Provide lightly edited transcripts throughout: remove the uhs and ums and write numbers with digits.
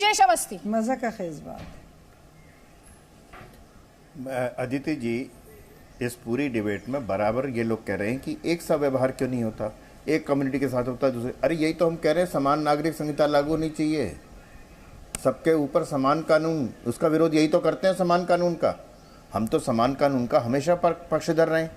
जयेश अवस्थी। मजा का खेज बात। अदिति जी, इस पूरी डिबेट में बराबर ये लोग कह रहे हैं कि एक सा व्यवहार क्यों नहीं होता, एक कम्युनिटी के साथ होता है दूसरे। अरे यही तो हम कह रहे हैं, समान नागरिक संहिता लागू होनी चाहिए, सबके ऊपर समान कानून। उसका विरोध यही तो करते हैं, समान कानून का। हम तो समान कानून का हमेशा पक्षधर रहे हैं।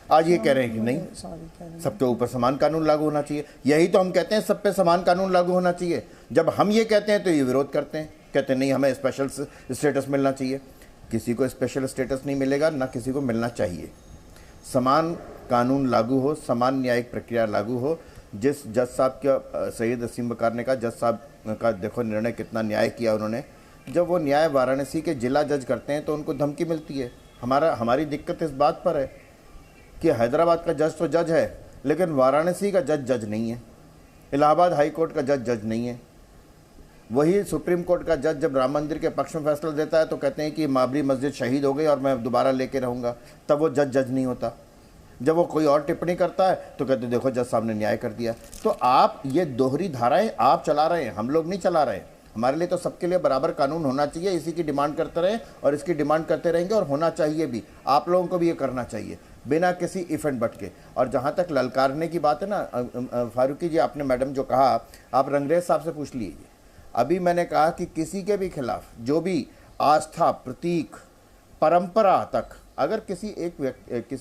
आज ये कह रहे हैं कि नहीं, सबके ऊपर समान कानून लागू होना चाहिए। यही तो हम कहते हैं, सब पे समान कानून लागू होना चाहिए। जब हम ये कहते हैं तो ये विरोध करते हैं, कहते हैं नहीं, हमें स्पेशल स्टेटस मिलना चाहिए। किसी को स्पेशल स्टेटस नहीं मिलेगा, ना किसी को मिलना चाहिए। समान कानून लागू हो, समान न्यायिक प्रक्रिया लागू हो। जिस जज साहब का, सैयद असीम बकार ने कहा, जज साहब का देखो निर्णय कितना न्याय किया उन्होंने। जब वो न्याय वाराणसी के जिला जज करते हैं तो उनको धमकी मिलती है। हमारी दिक्कत इस बात पर है कि हैदराबाद का जज तो जज है, लेकिन वाराणसी का जज जज नहीं है, इलाहाबाद हाई कोर्ट का जज जज नहीं है। वही सुप्रीम कोर्ट का जज जब राम मंदिर के पक्ष में फैसला देता है तो कहते हैं कि बाबरी मस्जिद शहीद हो गई और मैं दोबारा लेके रहूँगा, तब वो जज जज नहीं होता। जब वो कोई और टिप्पणी करता है तो कहते हैं देखो जज साहब ने न्याय कर दिया। तो आप ये दोहरी धाराएं आप चला रहे हैं, हम लोग नहीं चला रहे हैं। हमारे लिए तो सबके लिए बराबर कानून होना चाहिए, इसी की डिमांड करते रहें और इसकी डिमांड करते रहेंगे, और होना चाहिए भी। आप लोगों को भी ये करना चाहिए बिना किसी इफ एंड बट के। और जहाँ तक ललकारने की बात है ना, फारूकी जी, आपने मैडम जो कहा, आप रंगरेज साहब से पूछ लीजिए। अभी मैंने कहा कि किसी के भी खिलाफ जो भी आस्था, प्रतीक, परंपरा तक, अगर किसी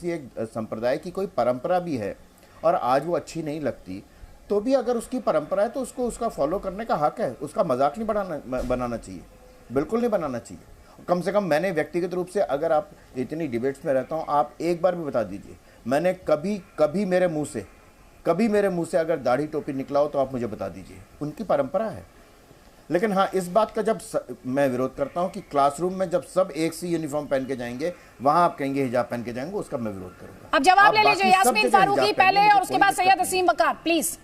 एक संप्रदाय की कोई परंपरा भी है और आज वो अच्छी नहीं लगती, तो भी अगर उसकी परंपरा है तो उसको उसका फॉलो करने का हक है। उसका मजाक नहीं बनाना चाहिए, बिल्कुल नहीं बनाना चाहिए। कम से कम मैंने व्यक्तिगत रूप से, अगर आप इतनी डिबेट्स में रहता हूँ, आप एक बार भी बता दीजिए, मैंने कभी मेरे मुंह से अगर दाढ़ी टोपी निकला हो तो आप मुझे बता दीजिए। उनकी परंपरा है। लेकिन हाँ, इस बात का जब मैं विरोध करता हूं कि क्लासरूम में जब सब एक सी यूनिफॉर्म पहन के जाएंगे, वहां आप कहेंगे हिजाब पहन के जाएंगे, उसका मैं विरोध करूंगा। अब जवाब ले लीजिए यास्मीन फारूकी पहले और उसके बाद सैयद असीम बकार, प्लीज।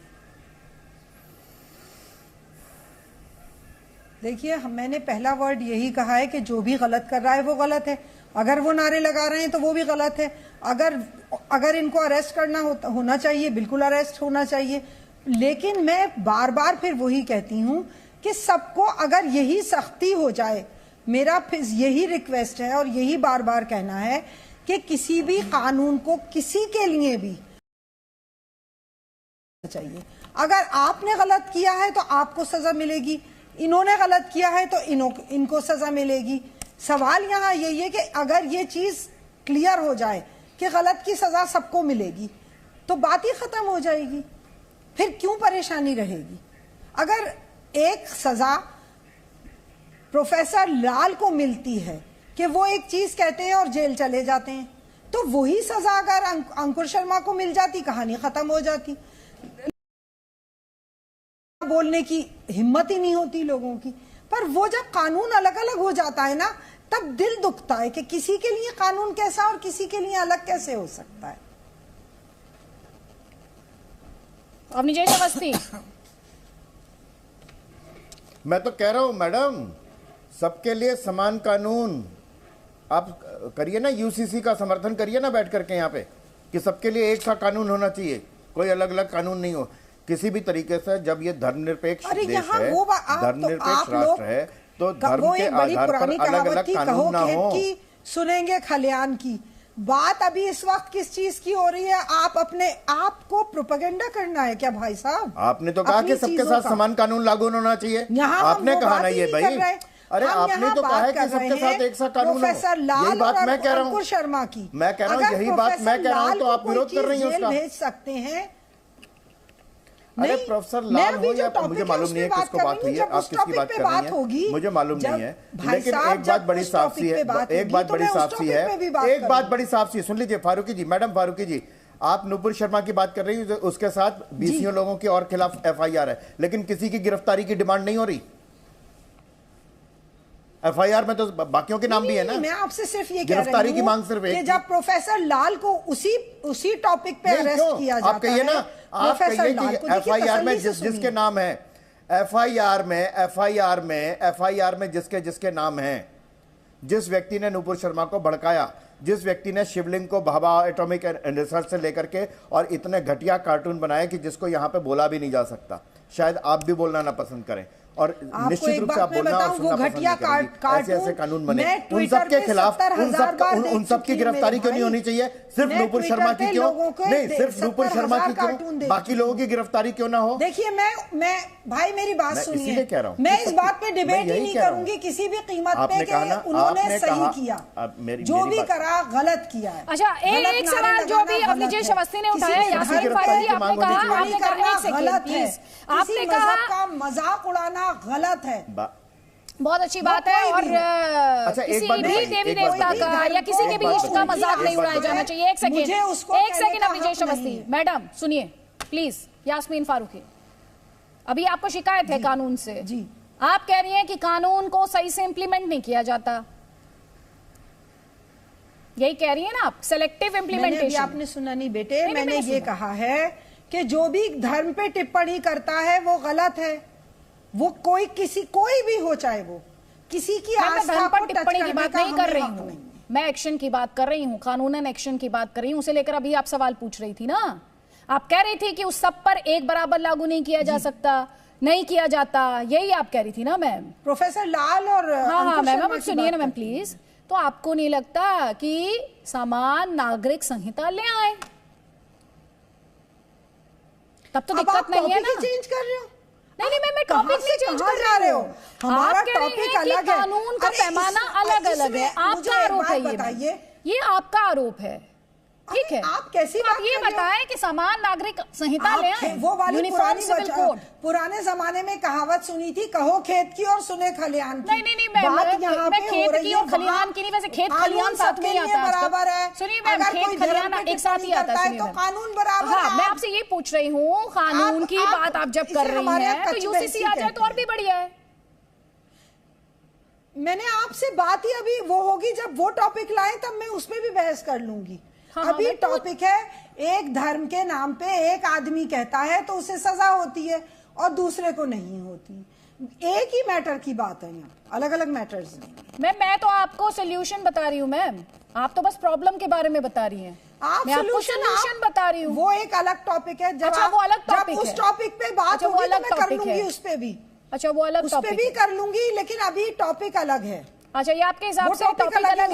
देखिए, मैंने पहला वर्ड यही कहा है कि जो भी गलत कर रहा है वो गलत है। अगर वो नारे लगा रहे हैं तो वो भी गलत है। अगर इनको अरेस्ट करना होना चाहिए, बिल्कुल अरेस्ट होना चाहिए। लेकिन मैं बार बार फिर वही कहती हूं कि सबको अगर यही सख्ती हो जाए, मेरा फिर यही रिक्वेस्ट है और यही बार बार कहना है कि किसी भी कानून को किसी के लिए भी चाहिए। अगर आपने गलत किया है तो आपको सजा मिलेगी, इन्होंने गलत किया है तो इनको सजा मिलेगी। सवाल यहाँ यही है कि अगर ये चीज क्लियर हो जाए कि गलत की सजा सबको मिलेगी तो बात ही खत्म हो जाएगी। फिर क्यों परेशानी रहेगी? अगर एक सजा प्रोफेसर लाल को मिलती है कि वो एक चीज कहते हैं और जेल चले जाते हैं, तो वही सजा अगर अंकुर शर्मा को मिल जाती, कहानी खत्म हो जाती। बोलने की हिम्मत ही नहीं होती लोगों की। पर वो जब कानून अलग अलग हो जाता है ना, तब दिल दुखता है कि किसी के लिए कानून कैसा और किसी के लिए अलग कैसे हो सकता है। अब जयेश अवस्थी। मैं तो कह रहा हूं मैडम, सबके लिए समान कानून। आप करिए ना, यूसीसी का समर्थन करिए ना बैठ करके यहाँ पे, कि सबके लिए एक सा कानून होना चाहिए, कोई अलग अलग कानून नहीं हो किसी भी तरीके से। जब ये धर्मनिरपेक्ष देश है, धर्मनिरपेक्ष राष्ट्र है, तो धर्म के आधार पर अलग अलग कानून ना हो। सुनेंगे खलियान की बात। अभी इस वक्त किस चीज की हो रही है? आप अपने आप को प्रोपेगेंडा करना है क्या भाई साहब? आपने तो कहा कि सबके साथ समान कानून लागू होना चाहिए। आपने कहा ना ये भाई, अरे आपने तो कहा है कि सबके साथ एक सा कानून हो। यही बात मैं कह रहा हूँ, शर्मा की मैं कह रहा हूँ, यही बात मैं कह रहा हूँ, तो आप विरोध कर रही हैं उसका। भेज सकते हैं। अरे प्रोफेसर लाल हो या मुझे मालूम नहीं है किसको बात हुई है, आप किसकी बात कर रही हैं, मुझे मालूम नहीं है। लेकिन एक बात बड़ी साफ सी है, एक बात बड़ी साफ सी है, एक बात बड़ी साफ सी है। सुन लीजिए फारूकी जी, मैडम फारूकी जी, आप नुपुर शर्मा की बात कर रही है, उसके साथ 20 लोगों के और खिलाफ FIR है, लेकिन किसी की गिरफ्तारी की डिमांड नहीं हो रही। FIR में तो बाकियों के नाम भी है ना। मैं आपसे सिर्फ ये गिरफ्तारी की मांग सिर्फ एक, जब प्रोफेसर लाल को उसी टॉपिक पे अरेस्ट किया जाता है। आप कहिए ना, आप कहिए कि FIR में जिसके नाम है, FIR में जिसके नाम हैं, जिस व्यक्ति ने नुपुर शर्मा को भड़काया, जिस व्यक्ति ने शिवलिंग को भाभा एटॉमिक रिसर्च से लेकर के और इतने घटिया कार्टून बनाए कि जिसको यहां पे बोला भी नहीं जा सकता, शायद आप भी बोलना ना पसंद करें, और आपको निश्चित एक रूप से बात आप मैं बोलना और बताऊं, सुनना वो पसंद घटिया नहीं करेंगी। कार्टून ऐसे उन बने, मैं उन ट्विटर सबके पे खिलाफ 70,000 बार देख उन सबकी चुकी हूं गिरफ्तारी मेरे क्यों नहीं भाई। होनी चाहिए? सिर्फ मैं नूपुर ट्विटर शर्मा पे की क्यों लोगों के नहीं? सिर्फ नूपुर शर्मा की 70,000 कार्टून क्यों? देख बाकी चुकी लोगों की गिरफ्तारी क्यों ना हो? देखिए मैं भाई मेरी बात मैं सुनिए, इसीलिए कह रहा हूं। मैं इस बात पे मैं डिबेट ही यही नहीं कह रहा हूं। करूंगी किसी भी कीमत पे आपने कि कहा ना, उन्होंने आपने सही कहा- किया, अब मेरी जो भी बात- करा गलत किया है। अच्छा, गलत एक नारे सवाल जो भी लगाना अब विजय गलत है। अवस्थी ने किसी उठाया, भी यास्मीन धर्म फारूकी पे आपने कहा, टिप्पणी आपने कहा करना एक सेकंड गलत है, प्लीज, किसी आपने मजहब कहा का मजाक उड़ाना गलत है। बहुत अच्छी बात है, कोई और भी अच्छा, एक किसी बात भी बताइए, देवी एक बात देवता का बताइए। या किसी के भी एक इष्ट बात का बताइए, मजाक एक नहीं बात उड़ाया जाना बताइए। चाहिए। एक सेकंड, मुझे उसको एक कहने सेकंड का अब विजय हक अवस्थी, नहीं है। मैडम सुनिए प्लीज। यास्मीन फारूकी, अभी आपको शिकायत है कानून से जी। आप कह रही हैं कि कानून को सही से इंप्लीमेंट नहीं किया जाता, यही कह रही है ना आप? सेलेक्टिव मैंने अभी इंप्लीमेंटेशन। आपने सुना नहीं बेटे, नहीं, मैंने मैंने ये सुना। कहा है कि जो भी धर्म पे टिप्पणी करता है वो गलत है। वो कोई भी हो, चाहे वो किसी की मैं आस्था धर्म पर को टच टिप्पणी की करने बात का नहीं कर हमें रही हक हूँ, नहीं। मैं एक्शन की बात कर रही हूँ, कानूनन एक्शन की बात कर रही हूँ। उसे लेकर अभी आप सवाल पूछ रही थी ना, आप कह रही थी कि उस सब पर एक बराबर लागू नहीं किया जा सकता, नहीं किया जाता, यही आप कह रही थी ना मैम? प्रोफेसर लाल और हाँ अंकुश मैम, शर्मा अब की सुनिए ना बात मैम करते हैं। प्लीज। तो आपको नहीं लगता कि समान नागरिक संहिता ले आए? तब तो अब दिक्कत आप नहीं है टॉपिक ना? ही चेंज कर रहे हो। नहीं मैं टॉपिक नहीं चेंज कर जा रहे हो? हमारा आप कह रहे टॉपिक हैं कि अलग है। कानून का अरे पैमाना इस- अलग अलग है, इसमें मुझे आपका एक आरोप बात है बताइए। ये आपका आरोप है, ठीक है? आप कैसी तो बात आप ये कर रहे हो? बताएं कि समान नागरिक संहिता ले आए, वो वाली यूनिफॉर्म सिविल कोड। पुराने जमाने में कहावत सुनी थी, कहो खेत की और सुने खलिहान की। नहीं मैं खेत की और खलिहान की नहीं, वैसे खेत खलिहान साथ में ही आता है बराबर है। सुनिए मैम, अगर खेत कोई खलिहान धर्म पे एक साथ ही टिप्पणी आता करता है, है तो सुनिए कानून बराबर हाँ, है। मैं आपसे ये पूछ रही हूँ, कानून की बात आप जब कर रही हैं तो यूसीसी आ जाए तो और भी बढ़िया है। मैंने आपसे बात ही अभी वो होगी जब वो टॉपिक लाए, तब मैं उस पर भी बहस कर लूंगी। अभी टॉपिक है, एक धर्म के नाम पे एक आदमी कहता है तो उसे सजा होती है और दूसरे को नहीं होती। एक ही मैटर की बात है, यहाँ अलग अलग मैटर्स नहीं। मैं तो आपको सोल्यूशन बता रही हूँ मैम, आप तो बस प्रॉब्लम के बारे में बता रही हैं। मैं आपको सोल्यूशन बता रही हूँ। वो एक अलग टॉपिक है। जब अच्छा, वो अलग टॉपिक जब है। उस टॉपिक पे बात अच्छा, वो होगी तो अलग मैं कर टॉपिक लूंगी है। उस पे भी। अच्छा, वो अलग उस पे टॉपिक भी है। कर लूंगी, लेकिन अभी टॉपिक अलग है। अच्छा, ये आपके हिसाब वो से टॉपिक टॉपिक अलग है। अलग है।